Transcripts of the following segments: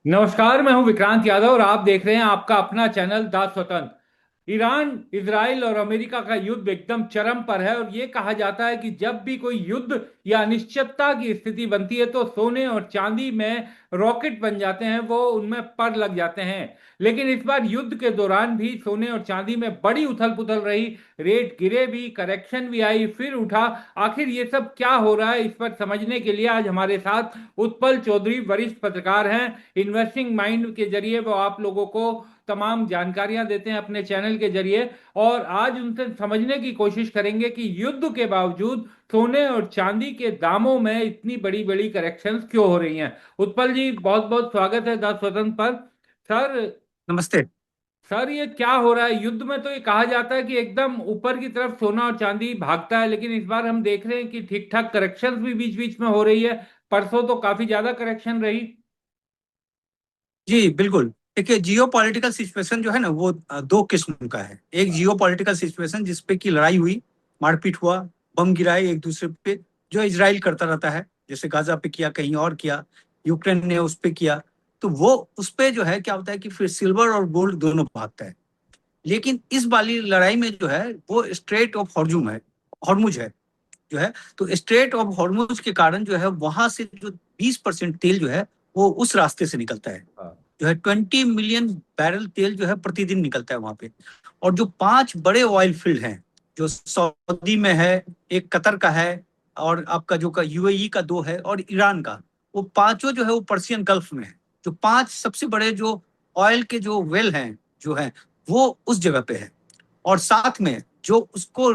नमस्कार। मैं हूं विक्रांत यादव और आप देख रहे हैं आपका अपना चैनल द स्वतंत्र। ईरान, इजराइल और अमेरिका का युद्ध एकदम चरम पर है और ये कहा जाता है कि जब भी कोई युद्ध या अनिश्चितता की स्थिति बनती है तो सोने और चांदी में रॉकेट बन जाते हैं, वो उनमें पर लग जाते हैं। लेकिन इस बार युद्ध के दौरान भी सोने और चांदी में बड़ी उथल पुथल रही। रेट गिरे भी, करेक्शन भी आई, फिर उठा। आखिर ये सब क्या हो रहा है, इस पर समझने के लिए आज हमारे साथ उत्पल चौधरी वरिष्ठ पत्रकार हैं। इन्वेस्टिंग माइंड के जरिए वो आप लोगों को तमाम जानकारियां देते हैं अपने चैनल के जरिए। और आज उनसे समझने की कोशिश करेंगे कि युद्ध के बावजूद सोने और चांदी के दामों में इतनी बड़ी बड़ी करेक्शंस क्यों हो रही हैं। उत्पल जी, बहुत बहुत स्वागत है द स्वतंत्र पर। सर, नमस्ते। ये क्या हो रहा है युद्ध में? तो ये कहा जाता है कि एकदम ऊपर की तरफ सोना और चांदी भागता है, लेकिन इस बार हम देख रहे हैं कि ठीक ठाक करेक्शंस भी बीच बीच में हो रही है। परसों तो काफी ज्यादा करेक्शन रही। जी बिल्कुल। देखिए, जियो पॉलिटिकल सिचुएशन जो है ना वो दो किस्म का है। एक जियो पॉलिटिकल सिचुएशन जिसपे की लड़ाई हुई, मारपीट हुआ, बम गिराए एक दूसरे पे, जो इजराइल करता रहता है, जैसे गाजा पे किया, कहीं और किया, यूक्रेन ने उस पे किया। तो वो उस पे जो है क्या होता है कि फिर सिल्वर और गोल्ड दोनों भागता है। लेकिन इस वाली लड़ाई में जो है वो स्ट्रेट ऑफ हॉर्मुज है, हॉर्मुज है जो है। तो स्ट्रेट ऑफ हॉर्मुज के कारण जो है वहां से जो 20% तेल जो है वो उस रास्ते से निकलता है। हाँ। जो है 20 मिलियन बैरल तेल जो है प्रतिदिन निकलता है वहां पे। और जो 5 बड़े ऑयल फील्ड हैं, जो सऊदी में है, एक कतर का है, और आपका जो का यूएई का दो है, और ईरान का, वो पांचों जो है वो पर्सियन गल्फ में है। जो 5 सबसे बड़े जो ऑयल के जो वेल हैं जो है, वो उस जगह पे है। और साथ में जो उसको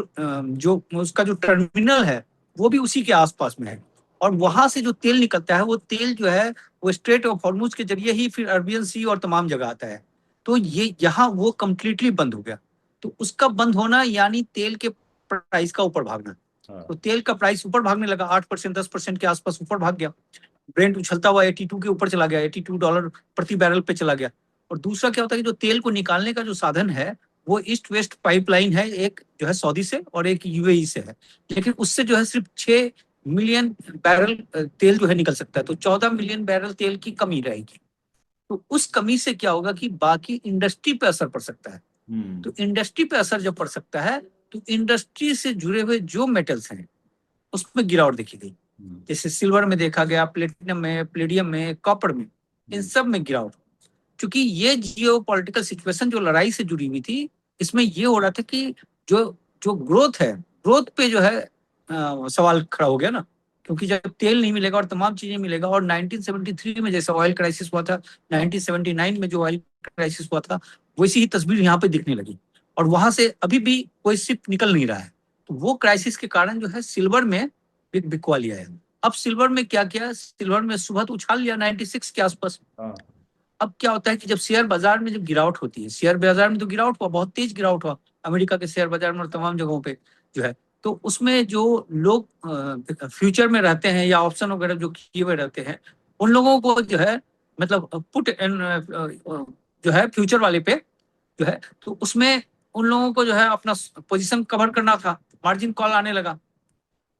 जो उसका जो टर्मिनल है वो भी उसी के आसपास में है। और वहां से जो तेल निकलता है वो तेल जो है वो स्ट्रेट ऑफ हॉर्मुज के जरिए ही फिर अरबियन सी और तमाम जगह आता है। तो ये यहाँ वो कंप्लीटली बंद हो गया। तो उसका बंद होना यानी तेल के प्राइस का ऊपर भागना। तो हाँ। तेल का प्राइस ऊपर भागने लगा, 8% 10% के आसपास ऊपर भाग गया। ब्रेंट उछलता हुआ 82 के ऊपर चला गया, $82 प्रति बैरल पे चला गया। और दूसरा क्या होता है कि जो तेल को निकालने का जो साधन है वो ईस्ट वेस्ट पाइपलाइन है, एक जो है सऊदी से और एक यूएई से है। लेकिन उससे जो है सिर्फ 6 मिलियन बैरल तेल जो है निकल सकता है, तो 14 मिलियन बैरल तेल की कमी रहेगी। तो उस कमी से क्या होगा कि बाकी इंडस्ट्री पे असर पड़ सकता है। हम्म। तो इंडस्ट्री पे असर जब पड़ सकता है तो इंडस्ट्री से जुड़े हुए जो मेटल्स हैं उसमें गिरावट देखी गई। हम्म। जैसे सिल्वर में देखा गया, प्लेटिनम में, प्लेडियम में, कॉपर में, इन हम्म। सब में गिरावट। क्योंकि ये जियो पॉलिटिकल सिचुएशन जो लड़ाई से जुड़ी हुई थी, इसमें ये हो रहा था कि जो जो ग्रोथ है, ग्रोथ पे जो है सवाल खड़ा हो गया ना। क्योंकि जब तेल नहीं मिलेगा और तमाम चीजें मिलेगा, और 1973 में जैसा ऑयल क्राइसिस हुआ था, 1979 में जो ऑयल क्राइसिस हुआ था, वैसी ही तस्वीर यहाँ पे दिखने लगी। और वहां से अभी भी कोई शिप निकल नहीं रहा है। तो वो क्राइसिस के कारण जो है सिल्वर में एक बिकवा लिया है। अब सिल्वर में क्या किया, सिल्वर में सुबह तो उछाल लिया 96 के आसपास। हाँ। अब क्या होता है कि जब शेयर बाजार में जब गिरावट होती है, शेयर बाजार में तो गिरावट हुआ, बहुत तेज गिरावट हुआ अमेरिका के शेयर बाजार में और तमाम जगहों पे जो है। तो उसमें जो लोग फ्यूचर में रहते हैं या ऑप्शन वगैरह जो किए हुए रहते हैं, उन लोगों को जो है, मतलब पुट एंड जो है फ्यूचर वाले पे जो है, तो उसमें उन लोगों को जो है अपना पोजीशन कवर करना था, मार्जिन कॉल आने लगा।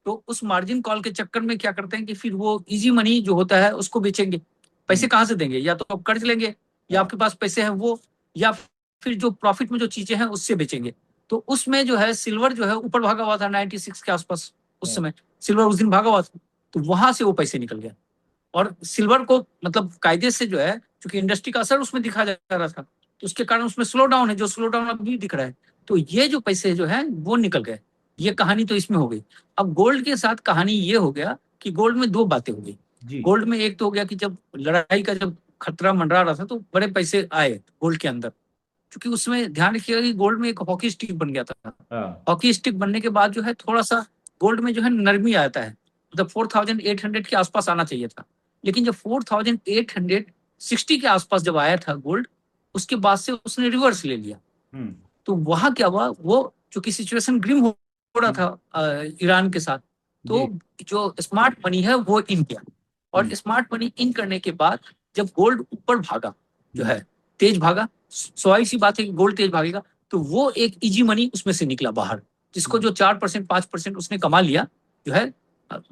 तो उस मार्जिन कॉल के चक्कर में क्या करते हैं कि फिर वो इजी मनी जो होता है उसको बेचेंगे। पैसे हम्म। कहाँ से देंगे? या तो आप कर्ज लेंगे, या हाँ। आपके पास पैसे हैं वो, या फिर जो प्रॉफिट में जो चीजें हैं उससे बेचेंगे। तो उसमें जो है सिल्वर जो है ऊपर भागा हुआ था 96 के आसपास। उस हाँ। समय सिल्वर उस दिन भागा हुआ था। तो वहां से वो पैसे निकल गया। और सिल्वर को मतलब कायदे से जो है, क्योंकि इंडस्ट्री का असर उसमें दिखा जा रहा था, तो उसके कारण उसमें स्लो डाउन है, जो स्लो डाउन अभी दिख रहा है। तो ये जो पैसे जो है वो निकल गए। ये कहानी तो इसमें हो गई। अब गोल्ड के साथ कहानी ये हो गया कि गोल्ड में दो बातें हो गई। जी। गोल्ड में एक तो हो गया कि जब लड़ाई का जब खतरा मंडरा रहा था तो बड़े पैसे आए गोल्ड के अंदर। क्योंकि उसमें ध्यान रखिएगा कि गोल्ड में एक हॉकी स्टिक बन गया था। हाँ। हॉकी स्टिक बनने के बाद जो है थोड़ा सा गोल्ड में जो है नरमी आता है, मतलब 4800 के आसपास आना चाहिए था। लेकिन जब 4860 के आसपास जब आया था गोल्ड, उसके बाद से उसने रिवर्स ले लिया। हम्म। तो वहां क्या हुआ, वो चूंकि सिचुएशन ग्रिम हो रहा हम्म। था ईरान के साथ, तो जी। जो स्मार्ट मनी है वो इन किया। और हम्म। स्मार्ट मनी इन करने के बाद जब गोल्ड ऊपर भागा जो हम्म। है, तेज भागा, स्वाभाविक सी बात है कि गोल्ड तेज भागेगा। तो वो एक इजी मनी उसमें से निकला बाहर, जिसको हम्म। जो 4% 5% उसने कमा लिया जो है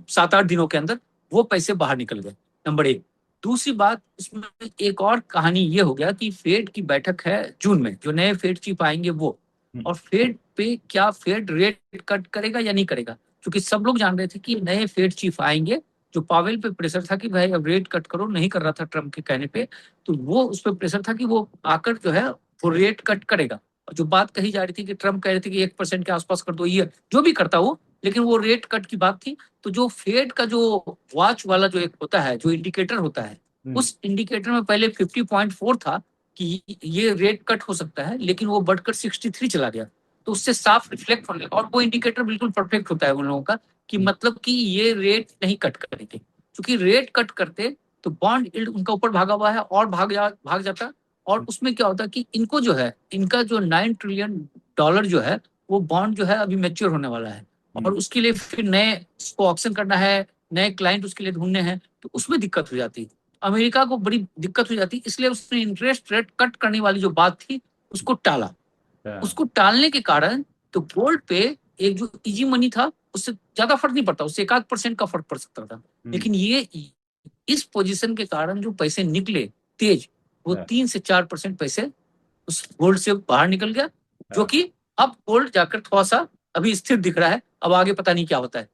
7-8 दिनों के अंदर, वो पैसे बाहर निकल गए। नंबर एक। दूसरी बात इसमें एक और कहानी ये हो गया कि फेड की बैठक है जून में, जो नए फेड चीफ आएंगे वो, और फेड पे क्या फेड रेट कट करेगा या नहीं करेगा, क्योंकि सब लोग जान रहे थे कि नए फेड चीफ आएंगे। जो पावेल पे प्रेशर था कि भाई अब रेट कट करो, नहीं कर रहा था ट्रम्प के कहने पे, तो वो उस पर प्रेशर था कि वो आकर जो है वो रेट कट करेगा। और जो बात कही जा रही थी कि ट्रम्प कह रहे थे कि 1% के आसपास कर दो, ये जो भी करता वो, लेकिन वो रेट कट की बात थी। तो जो फेड का जो वॉच वाला जो एक होता है, जो इंडिकेटर होता है, उस इंडिकेटर में पहले 50.4 था कि ये रेट कट हो सकता है, लेकिन वो बढ़कर 63 चला गया। तो उससे साफ रिफ्लेक्ट होने लगा, और वो इंडिकेटर बिल्कुल परफेक्ट होता है उन लोगों का कि मतलब कि ये रेट नहीं कट करेंगे, क्योंकि रेट कट करते तो बॉन्ड यील्ड उनका ऊपर भागा हुआ है और भाग जाता। और उसमें क्या होता है कि इनको जो है, इनका जो $9 ट्रिलियन जो है, वो बॉन्ड जो है अभी मैच्योर होने वाला है, और उसके लिए फिर नए उसको ऑक्शन करना है, नए क्लाइंट उसके लिए ढूंढने हैं, तो उसमें दिक्कत हो जाती है। अमेरिका को बड़ी दिक्कत हो जाती, इसलिए उसने इंटरेस्ट रेट कट करने वाली जो बात थी उसको टाला। उसको टालने के कारण तो गोल्ड पे एक जो इजी मनी था उससे ज्यादा फर्क नहीं पड़ता, उससे 1-8% का फर्क पड़ सकता था। लेकिन ये इस पोजीशन के कारण जो पैसे निकले तेज, वो 3 से 4% पैसे उस गोल्ड से बाहर निकल गया, जो कि अब गोल्ड जाकर थोड़ा सा अभी स्थिर दिख रहा है। अब आगे पता नहीं क्या होता है।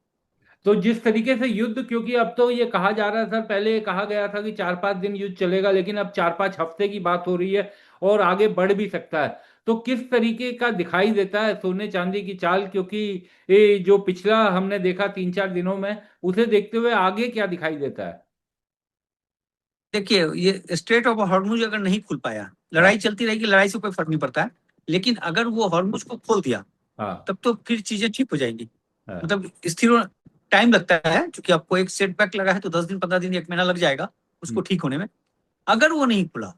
तो जिस तरीके से युद्ध, क्योंकि अब तो ये कहा जा रहा है सर, पहले कहा गया था कि 4-5 दिन युद्ध चलेगा, लेकिन अब 4-5 हफ्ते की बात हो रही है और आगे बढ़ भी सकता है। तो किस तरीके का दिखाई देता है सोने चांदी की चाल, क्योंकि ये जो पिछला हमने देखा 3-4 दिनों में, उसे देखते हुए आगे क्या दिखाई देता है? देखिए, ये स्ट्रेट ऑफ हॉर्मुज अगर नहीं खुल पाया, लड़ाई हाँ। चलती रहेगी, लड़ाई से कोई फर्क नहीं पड़ता है। लेकिन अगर वो हॉर्मुज को खोल दिया, हाँ। तब तो फिर चीजें ठीक हो जाएंगी। हाँ। मतलब स्थिर टाइम लगता है, क्योंकि आपको एक सेटबैक लगा है तो 10 दिन 15 दिन 1 महीना लग जाएगा उसको ठीक होने में। अगर वो नहीं खुला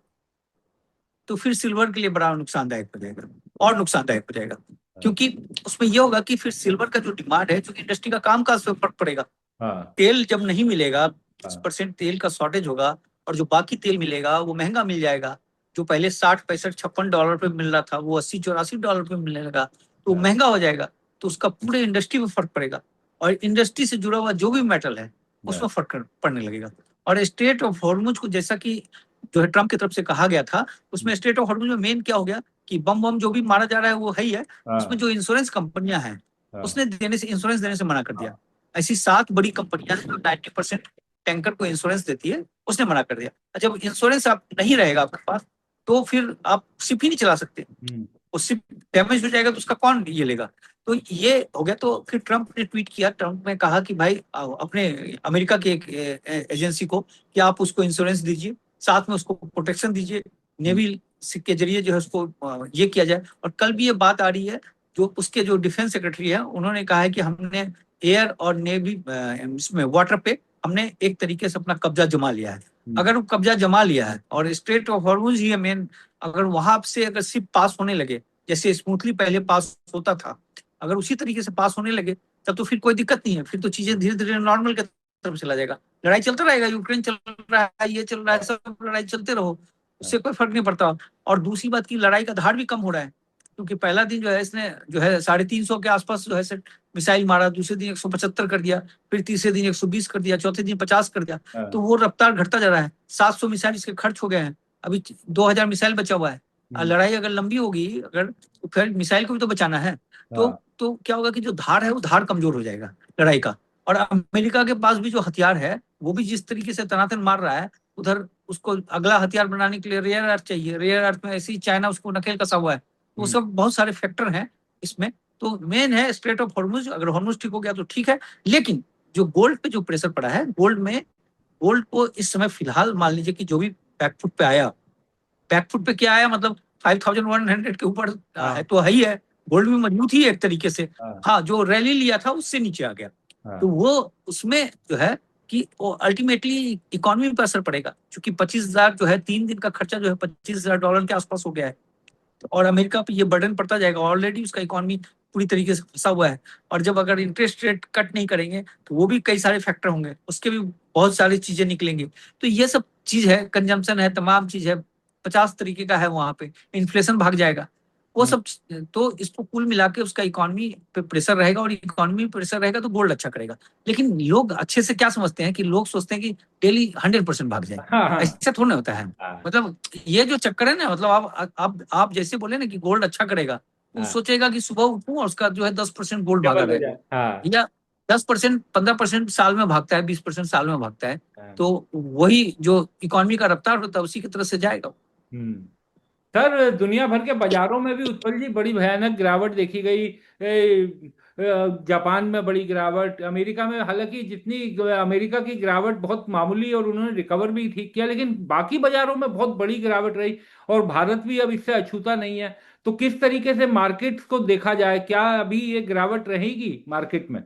तो फिर सिल्वर के लिए बड़ा नुकसानदायक हो जाएगा, और नुकसानदायक हो जाएगा। क्योंकि उसमें यह होगा कि फिर सिल्वर का जो डिमांड है, क्योंकि इंडस्ट्री का काम काज पे फर्क पड़ेगा। हाँ। तेल जब नहीं मिलेगा, हाँ। 20% तेल का शॉर्टेज होगा, और जो बाकी तेल मिलेगा वो महंगा मिल जाएगा। जो पहले 60 65 56 डॉलर पे मिल रहा था, वो 80 84 डॉलर पे मिलने लगा, तो हाँ। महंगा हो जाएगा। तो उसका पूरे इंडस्ट्री में फर्क पड़ेगा, और इंडस्ट्री से जुड़ा हुआ जो भी मेटल है उसमें फर्क पड़ने लगेगा। और स्टेट ऑफ हॉर्मुज को, जैसा कि जो है ट्रम्प की तरफ से कहा गया था, उसमें स्टेट ऑफ हॉर्मुज में मेन क्या हो गया कि बम बम जो भी मारा जा रहा है वो है ही है। उसमें हाँ। जो इंश्योरेंस कंपनियां हैं, हाँ। उसने इंश्योरेंस देने से मना कर दिया। ऐसी 7 बड़ी कंपनियां हैं जो 90% टैंकर को इंश्योरेंस देती है, उसने मना कर दिया। जब इंश्योरेंस आप नहीं रहेगा आपके पास, तो फिर आप शिप ही नहीं चला सकते। वो शिप डैमेज हो जाएगा तो उसका कौन ये लेगा। तो ये हो गया। तो फिर ट्रम्प ने ट्वीट किया, ट्रम्प ने कहा कि भाई अपने अमेरिका के एक एजेंसी को कि आप उसको इंश्योरेंस दीजिए, साथ में उसको प्रोटेक्शन दीजिए, नेवी के जरिए जो है उसको ये किया जाए। और कल भी ये बात आ रही है, जो उसके जो डिफेंस सेक्रेटरी है उन्होंने कहा है कि हमने एयर और नेवी इसमें वाटर पे हमने एक तरीके से अपना कब्जा जमा लिया है। अगर वो कब्जा जमा लिया है और स्ट्रेट ऑफ हॉर्मुज ही है मेन, अगर वहां से अगर शिप पास होने लगे जैसे स्मूथली पहले पास होता था, अगर उसी तरीके से पास होने लगे, तब तो फिर कोई दिक्कत नहीं है। फिर तो चीजें धीरे धीरे नॉर्मल की तरफ चला जाएगा। लड़ाई चलता रहेगा, यूक्रेन चल रहा है, ये चल रहा है, सब लड़ाई चलते रहो, उससे कोई फर्क नहीं पड़ता। और दूसरी बात की लड़ाई का धार भी कम हो रहा है, क्योंकि पहला दिन जो है इसने जो है 350 के आसपास जो है मिसाइल मारा, दूसरे दिन 175 कर दिया, फिर तीसरे दिन 120 कर दिया, चौथे दिन 50 कर दिया। तो वो रफ्तार घटता जा रहा है। 700 मिसाइल इसके खर्च हो गए हैं, अभी 2000 मिसाइल बचा हुआ है। लड़ाई अगर लंबी होगी, अगर तो फिर मिसाइल को भी तो बचाना है। तो क्या होगा कि जो धार है वो धार कमजोर हो जाएगा लड़ाई का। और अमेरिका के पास भी जो हथियार है, वो भी जिस तरीके से तनातन मार रहा है, उधर उसको अगला हथियार बनाने के लिए रेयर अर्थ चाहिए। रेयर अर्थ में ऐसे ही चाइना उसको नकेल कसा हुआ है। वो सब बहुत सारे फैक्टर हैं इसमें। तो मेन है स्ट्रेट ऑफ हॉर्मुज। अगर हॉर्मुज ठीक हो गया तो ठीक है। लेकिन जो गोल्ड पे जो प्रेशर पड़ा है, गोल्ड को इस समय फिलहाल मान लीजिए कि जो भी बैकफुट पे आया, बैकफुट पे क्या आया मतलब 5100 के ऊपर है तो है ही है। गोल्ड भी मजबूत ही है एक तरीके से। हाँ, जो रैली लिया था उससे नीचे आ गया। तो वो उसमें जो है कि वो अल्टीमेटली इकोनॉमी पर असर पड़ेगा, क्योंकि 25,000 जो है 3 दिन का खर्चा जो है $25,000 के आसपास हो गया है। और अमेरिका पे ये बर्डन पड़ता जाएगा, ऑलरेडी उसका इकोनॉमी पूरी तरीके से फंसा हुआ है। और जब अगर इंटरेस्ट रेट कट नहीं करेंगे तो वो भी कई सारे फैक्टर होंगे, उसके भी बहुत सारी चीजें निकलेंगी। तो ये सब चीज है, कंजम्पशन है, तमाम चीज है, 50 तरीके का है वहां पे। इन्फ्लेशन भाग जाएगा, वो सब। तो इसको कुल मिला के उसका इकोनॉमी पे प्रेशर रहेगा, और इकोनॉमी पे प्रेशर रहेगा तो गोल्ड अच्छा करेगा। लेकिन लोग अच्छे से क्या समझते हैं कि लोग सोचते हैं कि डेली 100% भाग जाए। हाँ हाँ ऐसा थोड़ा होता है। हाँ मतलब ये जो चक्कर है ना, मतलब आप जैसे बोले ना कि गोल्ड अच्छा करेगा, वो हाँ, सोचेगा कि सुबह उठूं और उसका जो है 10% गोल्ड भागा डबल हो रहे, जाए, हाँ। या 10% 15% साल में भागता है, 20% साल में भागता है। हाँ। तो वही जो इकोनॉमी का रफ्तार होता है उसी की तरफ से जाएगा। हम्म। सर, दुनिया भर के बाजारों में भी उत्पल जी बड़ी भयानक गिरावट देखी गई। जापान में बड़ी गिरावट, अमेरिका में, हालांकि जितनी अमेरिका की गिरावट बहुत मामूली और उन्होंने रिकवर भी ठीक किया, लेकिन बाकी बाजारों में बहुत बड़ी गिरावट रही। और भारत भी अब इससे अछूता नहीं है। तो किस तरीके से मार्केट्स को देखा जाए, क्या अभी ये गिरावट रहेगी मार्केट में?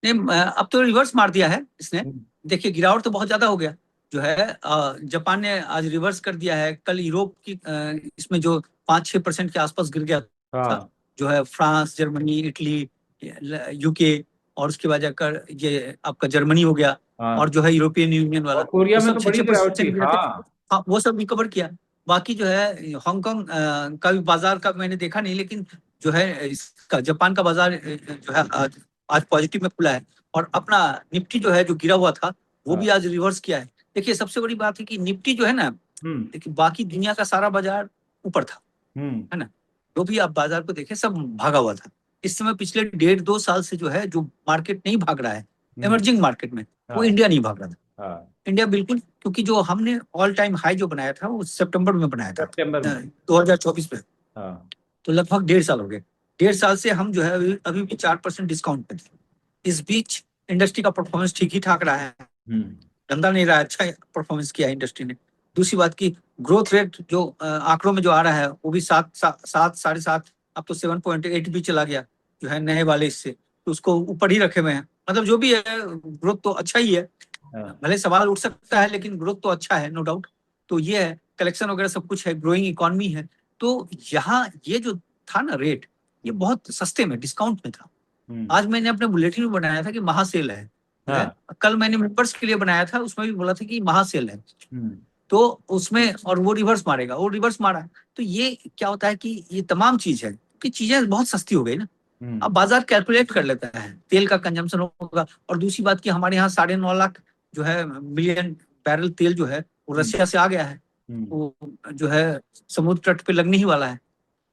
नहीं, अब तो रिवर्स मार दिया है इसने। हम्म। देखिए गिरावट तो बहुत ज्यादा हो गया जो है। जापान ने आज रिवर्स कर दिया है। कल यूरोप की इसमें जो 5-6% के आसपास गिर गया था, हाँ जो है फ्रांस, जर्मनी, इटली, यूके, और उसके बाद जाकर ये आपका जर्मनी हो गया, और हाँ। जो है यूरोपियन यूनियन और वाला, कोरिया वो में सब तो छह बड़ी छह गिरावट थी, परसेंट गिरे थे। हाँ। हाँ, वो सब रिकवर किया। बाकी जो है हांगकांग का भी बाजार का मैंने देखा नहीं, लेकिन जो है इसका जापान का बाजार जो है आज पॉजिटिव में खुला है। और अपना निफ्टी जो है जो गिरा हुआ था, वो भी हाँ। आज रिवर्स किया है। देखिए सबसे बड़ी बात है कि निफ्टी जो है ना, हम्म। देखिए बाकी दुनिया का सारा बाजार ऊपर था, हम्म। है ना। जो भी आप बाजार को देखें सब भागा हुआ था। इस समय पिछले 1.5-2 साल से जो है जो मार्केट नहीं भाग रहा है हम्म। इमर्जिंग मार्केट में, वो हाँ इंडिया नहीं भाग रहा था। हाँ। इंडिया बिल्कुल, क्योंकि जो हमने ऑल टाइम हाई जो बनाया था वो सितंबर में बनाया था सितंबर में। 2024 में। हाँ। तो लगभग 1.5 साल हो गए। 1.5 साल से हम जो है अभी भी 4% डिस्काउंट पे थे। इस बीच इंडस्ट्री का परफॉर्मेंस ठीक ही ठाक रहा है, हम्म। गंदा नहीं रहा है, अच्छा परफॉर्मेंस किया है इंडस्ट्री ने। दूसरी बात की ग्रोथ रेट जो आंकड़ों में जो आ रहा है वो भी 7, 7, 7, 7.5, अब तो 7.8 भी चला गया जो है नए वाले इससे। तो उसको ऊपर ही रखे हुए हैं। मतलब जो भी है ग्रोथ तो अच्छा ही है। हाँ। भले सवाल उठ सकता है, लेकिन ग्रोथ तो अच्छा है, नो डाउट। तो ये है, कलेक्शन वगैरह सब कुछ है, ग्रोइंग इकोनॉमी है। तो यहाँ ये जो था ना रेट, ये बहुत सस्ते में, डिस्काउंट में था। हम्म। आज मैंने अपने बुलेटिन में बनाया था कि महासेल है जो है। हाँ। कल मैंने मेंबर्स के लिए बनाया था, उसमें भी बोला था कि महासेल है। हम्म। तो उसमें, और वो रिवर्स मारेगा, वो रिवर्स मारा। तो ये क्या होता है कि ये तमाम चीज है कि चीजें बहुत सस्ती हो गई ना। अब हम्म। बाजार कैलकुलेट कर लेता है तेल का कंजम्पशन होगा। और दूसरी बात कि हमारे यहाँ 9.5 लाख जो है मिलियन बैरल तेल जो है वो हम्म। रशिया से आ गया है। हम्म। वो जो है समुद्र तट पे लगने ही वाला है।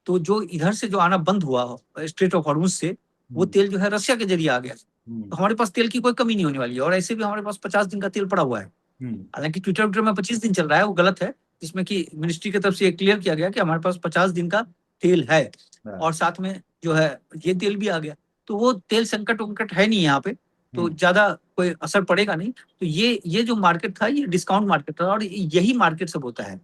तो जो इधर से जो आना बंद हुआ स्ट्रेट ऑफ हॉर्मुज से, वो हम्म। तेल जो है रशिया के जरिए आ गया। तो हम्म। हमारे पास तेल की कोई कमी नहीं होने वाली है। और ऐसे भी हमारे पास 50 दिन का तेल पड़ा हुआ है। हम्म। हालांकि ट्विटर ट्विटर में 25 दिन चल रहा है, वो गलत है। जिसमें कि मिनिस्ट्री की तरफ से क्लियर किया गया कि हमारे पास 50 दिन का तेल है। हाँ। और साथ में जो है ये तेल भी आ गया। तो वो तेल संकट वंकट है नहीं यहाँ पे। तो हम्म। ज्यादा कोई असर पड़ेगा नहीं। तो ये जो मार्केट था ये डिस्काउंट मार्केट था, और यही मार्केट सब होता है।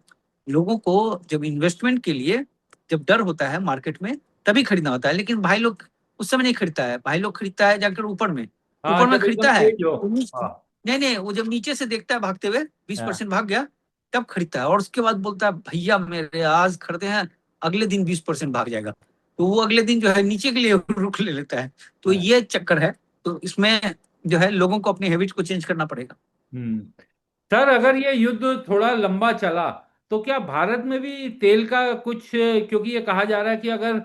लोगों को जब इन्वेस्टमेंट के लिए जब डर होता है मार्केट में, तभी खरीदना होता है। लेकिन भाई लोग उस समय नहीं खरीदता है। भाई लोग खरीदता है जाकर ऊपर में, हाँ, ऊपर में जब एकदम खरीदता है। तेज हो। हाँ। नहीं नहीं, वो जब नीचे से देखता है भागते हुए बीस हाँ। परसेंट भाग गया, तब खरीदता है। और उसके बाद बोलता है भैया मेरे आज खरीदे हैं, अगले दिन 20% भाग जाएगा। तो वो अगले दिन जो है नीचे के लिए रुक ले लेता है। तो हाँ। ये चक्कर है। तो इसमें जो है लोगों को अपनी हैबिट को चेंज करना पड़ेगा। हम्म। सर, अगर ये युद्ध थोड़ा लंबा चला तो क्या भारत में भी तेल का कुछ, क्योंकि ये कहा जा रहा है कि अगर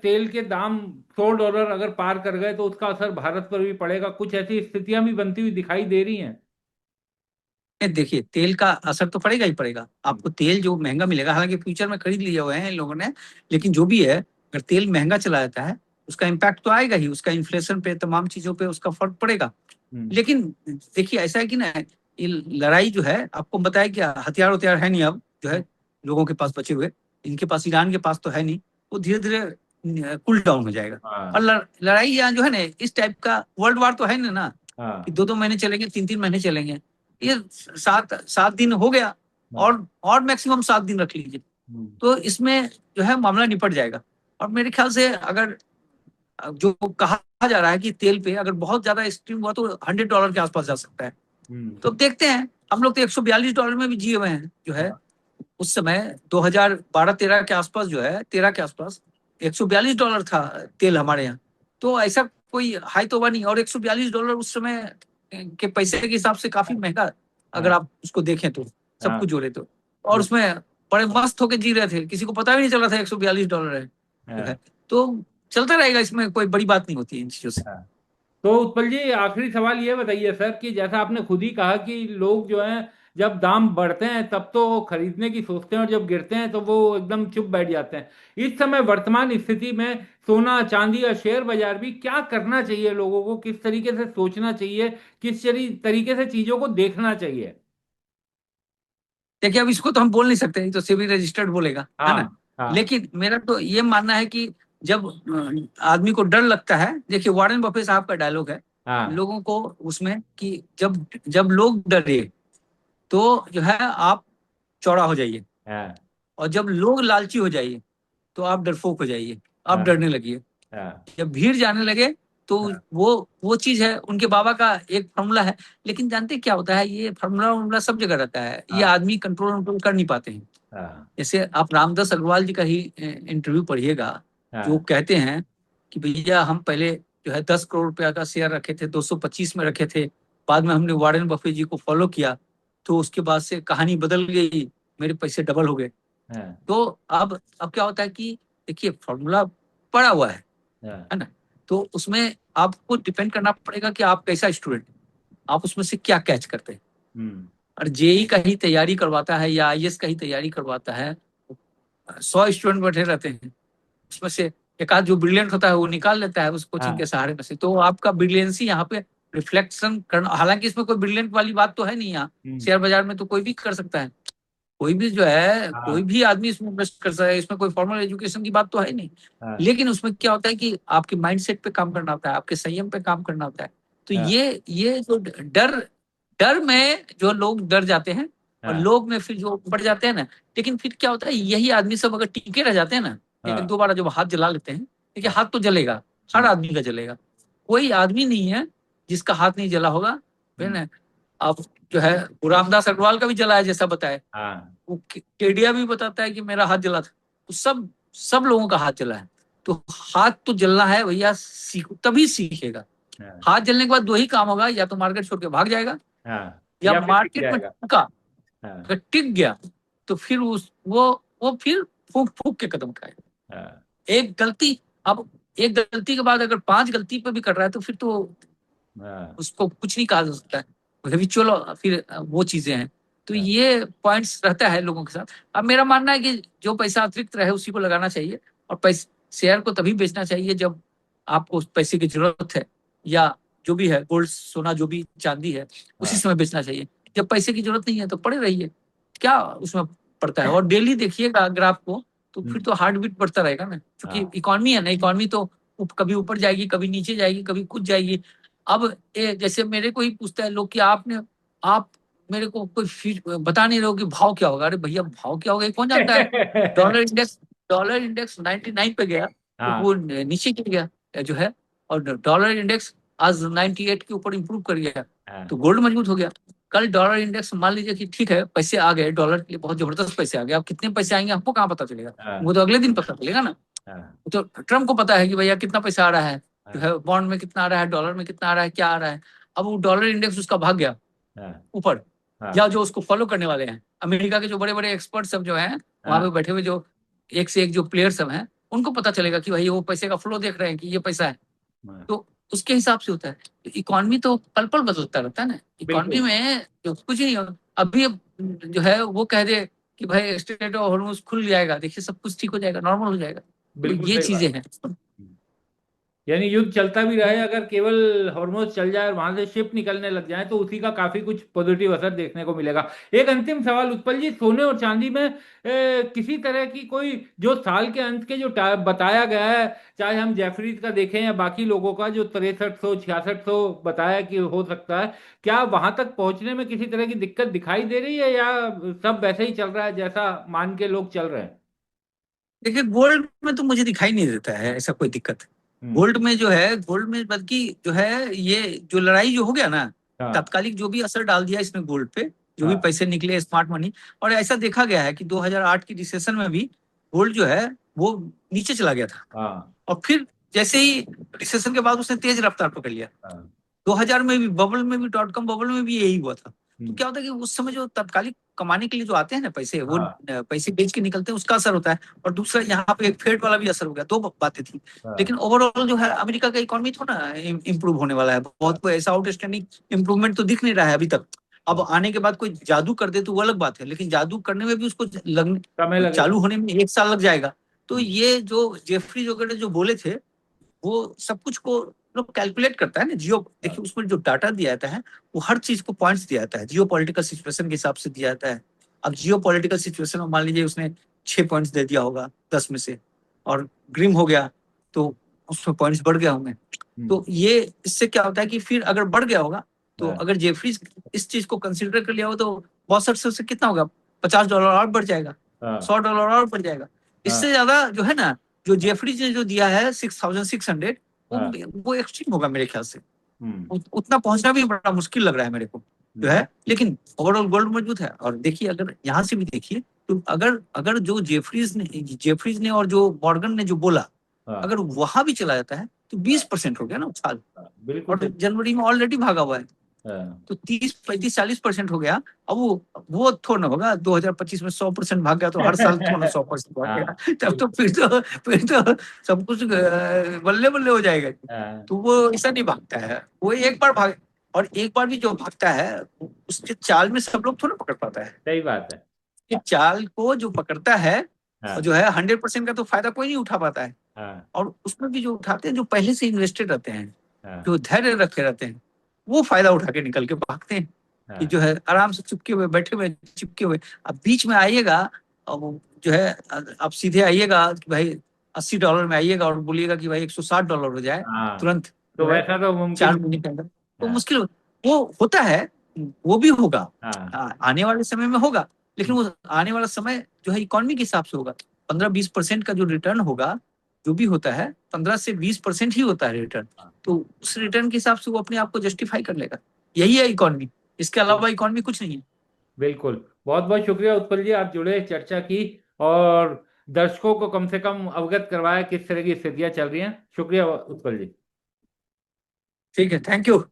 तेल के दाम $100 अगर पार कर गए तो उसका असर भारत पर भी पड़ेगा, कुछ ऐसी स्थितियां भी बनती हुई दिखाई दे रही हैं। देखिए तेल का असर तो पड़ेगा ही पड़ेगा। आपको तेल जो महंगा मिलेगा, हालांकि फ्यूचर में खरीद लिए हुए हैं इन लोगों ने, लेकिन जो भी है अगर तेल महंगा चला जाता है उसका इम्पैक्ट तो आएगा ही। उसका इन्फ्लेशन पे, तमाम चीजों पे उसका फर्क पड़ेगा। हम्म। लेकिन देखिए ऐसा है कि ना, ये लड़ाई जो है आपको बताया कि हथियार उथियार है नहीं अब जो है लोगों के पास बचे हुए। इनके पास, ईरान के पास तो है नहीं। वो धीरे धीरे कूल डाउन हो जाएगा। और हाँ लड़ाई यहाँ जो है ना इस टाइप का वर्ल्ड वार तो है ना कि हाँ। 2-2 महीने चलेंगे, 3-3 महीने चलेंगे। ये 7-7 दिन हो गया। हाँ। और मैक्सिमम 7 दिन रख लीजिए। हम्म। तो इसमें जो है मामला निपट जाएगा। और मेरे ख्याल से अगर जो कहा जा रहा है कि तेल पे अगर बहुत ज्यादा एक्सट्रीम हुआ तो $100 के आसपास जा सकता है। हम्म। तो अब देखते हैं। हम लोग तो $142 में भी जिए हुए हैं जो है। हाँ उस समय 2012-13 के आसपास जो है, 13 के आसपास $142 था तेल हमारे यहाँ। तो ऐसा कोई हाई तो हुआ नहीं। और $142 उस समय के पैसे के हिसाब से काफी महंगा, अगर हाँ आप उसको देखें तो, सब हाँ। कुछ जोड़े तो। और उसमें बड़े मस्त होके जी रहे थे, किसी को पता भी नहीं चला था $142 है जो है। हाँ, तो चलता रहेगा, इसमें कोई बड़ी बात नहीं होती है इन चीजों से। हाँ। तो उत्पल जी, आखिरी सवाल ये बताइए सर कि जैसा आपने खुद ही कहा कि लोग जो हैं जब दाम बढ़ते हैं तब तो वो खरीदने की सोचते हैं, और जब गिरते हैं तो वो एकदम चुप बैठ जाते हैं। इस समय वर्तमान स्थिति में सोना चांदी या शेयर बाजार भी क्या करना चाहिए लोगों को, किस तरीके से सोचना चाहिए, किस तरीके से चीजों को देखना चाहिए? देखिए अब इसको तो हम बोल नहीं सकते, ये तो सेबी रजिस्टर्ड बोलेगा, है ना। हाँ, हाँ, लेकिन मेरा तो ये मानना है कि जब आदमी को डर लगता है, देखिए वॉरेन बफे साहब का डायलॉग है हाँ, लोगों को उसमें कि जब जब लोग डरे तो जो है आप चौड़ा हो जाइए, हाँ, और जब लोग लालची हो जाइए तो आप डरपोक हो जाइए, आप हाँ, डरने लगिए। हाँ, जब भीड़ जाने लगे तो हाँ, वो चीज है, उनके बाबा का एक फॉर्मूला है। लेकिन जानते हैं क्या होता है, ये फॉर्मूला सब जगह रहता है, ये हाँ, आदमी कंट्रोल कर नहीं पाते हैं। हाँ, जैसे आप रामदास अग्रवाल जी का ही इंटरव्यू पढ़िएगा, जो हाँ, कहते हैं कि भैया हम पहले जो है 10 करोड़ रुपया का शेयर रखे थे, 225 में रखे थे, बाद में हमने वॉरेन बफे जी को फॉलो किया, तो उसके बाद से कहानी बदल गई, मेरे पैसे डबल हो गए। हाँ, तो अब क्या होता है कि देखिए फॉर्मूला पड़ा हुआ हाँ, है ना। तो उसमें आपको डिपेंड करना पड़ेगा कि आप कैसा स्टूडेंट, आप उसमें से क्या कैच करते हैं। हम्म, और जेई का ही तैयारी करवाता है या आईएएस का ही तैयारी करवाता है, 100 स्टूडेंट बैठे रहते हैं, उसमें से एक आध जो ब्रिलियंट होता है वो निकाल लेता है उस कोचिंग के हाँ, सहारे में से, तो आपका ब्रिलियंसी यहाँ पे रिफ्लेक्शन करना। हालांकि इसमें कोई ब्रिलियंट वाली बात तो है नहीं यहाँ, हम्म, शेयर बाजार में तो कोई भी कर सकता है, कोई भी जो है कोई हाँ, भी आदमी इसमें इन्वेस्ट कर सकता है, इसमें कोई फॉर्मल एजुकेशन की बात तो है नहीं। हाँ, लेकिन उसमें क्या होता है कि आपके माइंडसेट पे काम करना होता है, आपके संयम पे काम करना होता है। तो हाँ, ये जो डर डर में जो लोग डर जाते हैं, और हाँ, लोग में फिर जो बढ़ जाते हैं ना। लेकिन फिर क्या होता है, यही आदमी सब अगर टिके रह जाते हैं ना, एक हाँ, दो बार जब हाथ जला लेते हैं, देखिए हाँ, हाथ तो जलेगा, हर हम्म, आदमी का जलेगा, कोई आदमी नहीं है जिसका हाथ नहीं जला होगा, है हम्म, ना। अब जो है वो रामदास अग्रवाल का भी जला है जैसा बताया, हाँ, वो केडिया भी बताता है कि मेरा हाथ जला था, तो सब सब लोगों का हाथ जला है। तो हाथ तो जलना है भैया, तभी सीखेगा। हाँ, हाथ जलने के बाद दो ही काम होगा, या तो मार्केट छोड़ के भाग जाएगा, हाँ, या या फिर टिक मार्केट में जाएगा। टिका, हाँ, अगर टिक गया तो फिर वो फिर फूक फूक के कदम उठाएगा। हाँ, एक गलती, अब एक गलती के बाद अगर पांच गलती पे भी कर रहा है तो फिर तो हाँ, उसको कुछ नहीं कहा जा सकता है, हैबिचुअल फिर वो चीजें हैं। तो हाँ, ये पॉइंट्स रहता है लोगों के साथ। अब मेरा मानना है कि जो पैसा अतिरिक्त रहे उसी को लगाना चाहिए, और पैसे शेयर को तभी बेचना चाहिए जब आपको उस पैसे की जरूरत है, या जो भी है गोल्ड सोना जो भी चांदी है उसी हाँ, समय बेचना चाहिए। जब पैसे की जरूरत नहीं है तो पड़े रहिए, क्या उसमें पड़ता है। और डेली देखिएगा ग्राफ को, तो फिर हम्म, तो हार्ट बीट बढ़ता रहेगा ना, क्योंकि हाँ, इकोनॉमी है ना, इकोनॉमी तो कभी ऊपर जाएगी, कभी नीचे जाएगी, कभी कुछ जाएगी। अब जैसे मेरे को ही पूछता है लोग कि आप मेरे को कोई फीस बता नहीं रहे हो कि भाव क्या होगा। अरे भैया भाव क्या होगा ये कौन जानता है। डॉलर इंडेक्स 99 पे गया तो हाँ, वो नीचे गिर गया जो है, और डॉलर इंडेक्स आज 98 के ऊपर इंप्रूव कर गया, हाँ, तो गोल्ड मजबूत हो गया। कल डॉलर इंडेक्स मान लीजिए कि ठीक है पैसे आ गए डॉलर के लिए, बहुत जबरदस्त पैसे आ गए, अब कितने पैसे आएंगे हमको कहाँ पता चलेगा, वो हाँ, तो अगले दिन पता चलेगा ना। हाँ, तो ट्रम्प को पता है कि भैया कितना पैसा आ रहा है, जो हाँ, है बॉन्ड में कितना आ रहा है, डॉलर में कितना आ रहा है, क्या आ रहा है। अब वो डॉलर इंडेक्स उसका भाग गया हाँ, ऊपर, या हाँ, जो उसको फॉलो करने वाले हैं अमेरिका के जो बड़े बड़े एक्सपर्ट सब जो हैं, वहां पे हाँ, बैठे हुए जो एक से एक जो प्लेयर सब हैं, उनको पता चलेगा कि भाई वो पैसे का फ्लो देख रहे हैं कि ये पैसा है। हाँ, तो उसके हिसाब से होता है। तो इकोनॉमी तो पल पल बदलता रहता है ना, इकोनॉमी बिल्कुल, में जो कुछ नहीं हो। अभी अब जो है वो कह दे कि भाई स्ट्रेट और हॉर्मोन्स खुल जाएगा, देखिए सब कुछ ठीक हो जाएगा, नॉर्मल हो जाएगा। तो बिल्कुल ये सही चीजें बात। हैं। यानी युद्ध चलता भी रहे, अगर केवल हॉर्मोज चल जाए और वहां से शिप निकलने लग जाए तो उसी का काफी कुछ पॉजिटिव असर देखने को मिलेगा। एक अंतिम सवाल उत्पल जी, सोने और चांदी में किसी तरह की कोई जो साल के अंत के जो बताया गया है, चाहे हम जेफरीज का देखें या बाकी लोगों का जो 6300 6600 बताया कि हो सकता है, क्या वहां तक पहुंचने में किसी तरह की दिक्कत दिखाई दे रही है, या सब वैसे ही चल रहा है जैसा मान के लोग चल रहे हैं? देखिए गोल्ड में तो मुझे दिखाई नहीं देता है ऐसा कोई दिक्कत। हम्म, गोल्ड में जो है, गोल्ड में बल्कि जो है ये जो लड़ाई जो हो गया ना, हाँ, तात्कालिक जो भी असर डाल दिया इसने गोल्ड पे, जो भी हाँ, पैसे निकले स्मार्ट मनी। और ऐसा देखा गया है कि 2008 की रिसेशन में भी गोल्ड जो है वो नीचे चला गया था, हाँ, और फिर जैसे ही रिसेशन के बाद उसने तेज रफ्तार पकड़ लिया। हाँ, 2000 में भी बबल में भी, डॉट कॉम बबल में भी यही हुआ था। तो हम्म, क्या होता है कि उस समय जो तात्कालिक कमाने के लिए जो आते हैं ना पैसे, वो हाँ पैसे बेच के निकलते हैं, उसका असर होता है। और दूसरा यहाँ पे एक फेड वाला भी असर हो गया, दो बातें थी। हाँ लेकिन ओवरऑल जो है अमेरिका का इकोनॉमी थोड़ा इम्प्रूव होने वाला है, बहुत कोई ऐसा आउटस्टैंडिंग इम्प्रूवमेंट तो दिख नहीं रहा है अभी तक। अब आने के बाद कोई जादू कर दे तो वो अलग बात है, लेकिन जादू करने में भी उसको समय लगेगा। चालू होने में 1 साल लग जाएगा। तो ये जो जेफरी वगैरह जो बोले थे, वो सब कुछ को लोग कैलकुलेट करता है ना। जियो देखिए, उसमें जो डाटा दिया जाता है वो हर चीज को पॉइंट्स दिया जाता है, जियो पॉलिटिकल सिचुएशन के हिसाब से दिया जाता है। अब जियो पॉलिटिकल सिचुएशन में मान लीजिए उसने 6 पॉइंट्स दे दिया होगा 10 में से, और ग्रीम हो गया तो उसमें पॉइंट्स बढ़ गया होंगे। तो ये इससे क्या होता है कि फिर अगर बढ़ गया होगा, तो अगर जेफरीज इस चीज को कंसिडर कर लिया हो, तो बॉसर से कितना होगा, $50 और बढ़ जाएगा, $100 और बढ़ जाएगा। इससे ज्यादा जो है ना, जो जेफरीज ने जो दिया है 6,600, वो एक्सट्रीम होगा मेरे ख्याल से। उतना पहुंचना भी बड़ा मुश्किल लग रहा है मेरे को जो है। लेकिन ओवरऑल गोल्ड मौजूद है। और देखिए, अगर यहाँ से भी देखिए, तो अगर जो जेफरीज ने और जो मॉर्गन ने जो बोला, अगर वहां भी चला जाता है तो 20% हो गया ना उछाल। बिल्कुल और जनवरी में ऑलरेडी भागा हुआ है, तो 30-35-40% हो गया। अब वो थोड़ा ना होगा 2025 में 100% भाग गया, तो हर साल थोड़ा 100% भाग गया, तब तो फिर तो सब कुछ बल्ले बल्ले हो जाएगा। तो वो ऐसा नहीं भागता है, वो एक बार भाग, और एक बार भी जो भागता है उसके चाल में सब लोग थोड़ा पकड़ पाता है। सही बात है। कि चाल को जो पकड़ता है, और जो है 100% का तो फायदा कोई नहीं उठा पाता है। और उसमें भी जो उठाते हैं, जो पहले से इन्वेस्टेड रहते हैं, जो धैर्य रखे रहते हैं, वो फायदा उठा के निकल के भागते हैं। कि जो है आराम से चुपके हुए बैठे हुए, चिपके हुए। अब बीच में आइएगा, और वो जो है आप सीधे आइएगा कि भाई $80 में आइएगा और बोलिएगा कि भाई $160 हो जाए तुरंत, तो वैसा तो 4 मुमकिन। महीने के अंदर, तो मुश्किल वो होता है। वो भी होगा, आने वाले समय में होगा। लेकिन वो आने वाला समय जो है इकोनॉमी के हिसाब से होगा। 15-20% का जो रिटर्न होगा, जो भी होता है 15 से 20% ही होता है रिटर्न। तो उस रिटर्न के हिसाब से वो अपने आप को जस्टिफाई कर लेगा। यही है इकोनॉमी, इसके अलावा इकोनॉमी कुछ नहीं है। बिल्कुल। बहुत बहुत शुक्रिया उत्पल जी, आप जुड़े, चर्चा की और दर्शकों को कम से कम अवगत करवाया किस तरह की स्थितियां चल रही हैं। शुक्रिया उत्पल जी। ठीक है, थैंक यू।